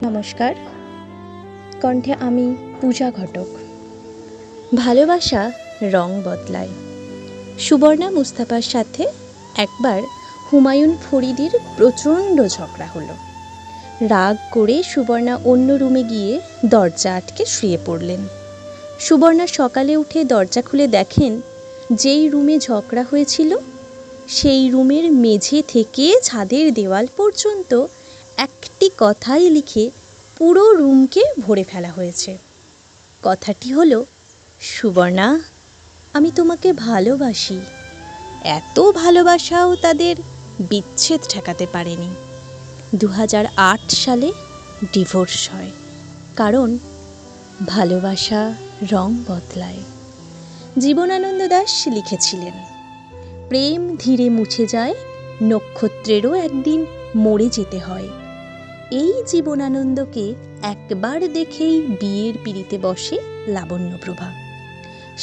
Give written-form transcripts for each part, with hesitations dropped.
নমস্কার, কণ্ঠে আমি পূজা ঘটক। ভালোবাসা রং বদলায়। সুবর্ণা মুস্তাফার সাথে একবার হুমায়ুন ফরিদির প্রচণ্ড ঝগড়া হলো। রাগ করে সুবর্ণা অন্য রুমে গিয়ে দরজা আটকে শুয়ে পড়লেন। সুবর্ণা সকালে উঠে দরজা খুলে দেখেন, যেই রুমে ঝগড়া হয়েছিল সেই রুমের মেঝে থেকে ছাদের দেওয়াল পর্যন্ত একটি কথাই লিখে পুরো রুমকে ভরে ফেলা হয়েছে। কথাটি হলো, সুবর্ণা, আমি তোমাকে ভালোবাসি। এত ভালোবাসাও তাদের বিচ্ছেদ ঠেকাতে পারেনি। 2008 সালে ডিভোর্স হয়, কারণ ভালোবাসা রং বদলায়। জীবনানন্দ দাশ লিখেছিলেন, প্রেম ধীরে মুছে যায়, নক্ষত্রেরও একদিন মরে যেতে হয়। এই জীবনানন্দকে একবার দেখেই বিয়ের পিঁড়িতে বসে লাবণ্যপ্রভা।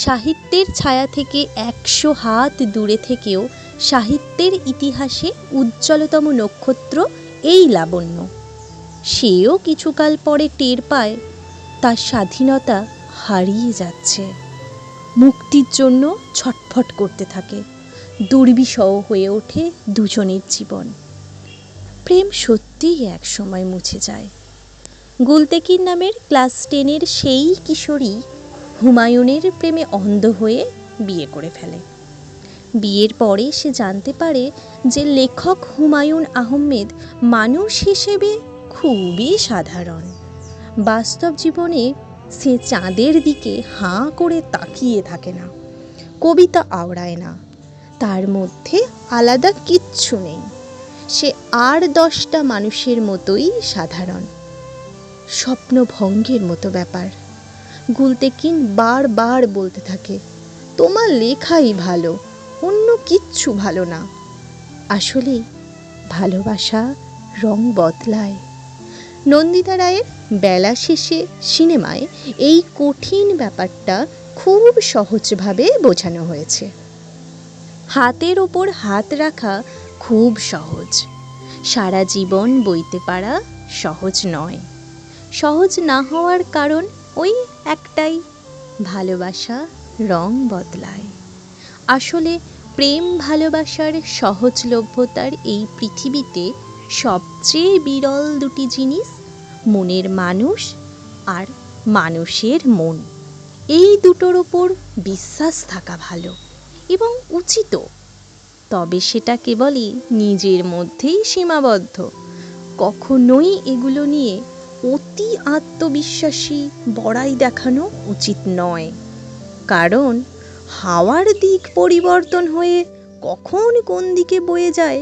সাহিত্যের ছায়া থেকে 100 হাত দূরে থেকেও সাহিত্যের ইতিহাসে উজ্জ্বলতম নক্ষত্র এই লাবণ্য। সেও কিছুকাল পরে টের পায় তার স্বাধীনতা হারিয়ে যাচ্ছে। মুক্তির জন্য ছটফট করতে থাকে। দুর্বিষহ হয়ে ওঠে দুজনের জীবন। প্রেম সত্যিই এক সময় মুছে যায়। গুলতেকির নামের ক্লাস 10-এর সেই কিশোরী হুমায়ুনের প্রেমে অন্ধ হয়ে বিয়ে করে ফেলে। বিয়ের পরে সে জানতে পারে যে লেখক হুমায়ুন আহমেদ মানুষ হিসেবে খুবই সাধারণ। বাস্তব জীবনে সে চাঁদের দিকে হাঁ করে তাকিয়ে থাকে না, কবিতা আওড়ায় না, তার মধ্যে আলাদা কিচ্ছু নেই। সে আর 10টা মানুষের মতোই সাধারণ। স্বপ্নভঙ্গের মতো ব্যাপার। গুলতেকিন বারবার বলতে থাকে, তোমার লেখাই ভালো, অন্য কিচ্ছু ভালো না। আসলে ভালোবাসা রং বদলায়। নন্দিতা রায়ের বেলা শেষে সিনেমায় এই কঠিন ব্যাপারটা খুব সহজভাবে বোঝানো হয়েছে। হাতের ওপর হাত রাখা খুব সহজ, সারা জীবন বইতে পারা সহজ নয়। সহজ না হওয়ার কারণ ওই একটাই, ভালোবাসা রং বদলায়। আসলে প্রেম ভালোবাসার সহজলভ্যতার এই পৃথিবীতে সবচেয়ে বিরল দুটি জিনিস, মনের মানুষ আর মানুষের মন। এই দুটোর ওপর বিশ্বাস থাকা ভালো এবং উচিত, তবে সেটা কেবলই নিজের মধ্যেই সীমাবদ্ধ। কখনোই এগুলো নিয়ে অতি আত্মবিশ্বাসী বড়াই দেখানো উচিত নয়, কারণ হাওয়ার দিক পরিবর্তন হয়ে কখন কোন দিকে বয়ে যায়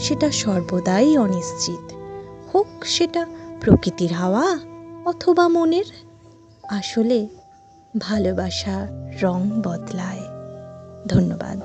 সেটা সর্বদাই অনিশ্চিত, হোক সেটা প্রকৃতির হাওয়া অথবা মনের। আসলে ভালোবাসা রং বদলায়। ধন্যবাদ।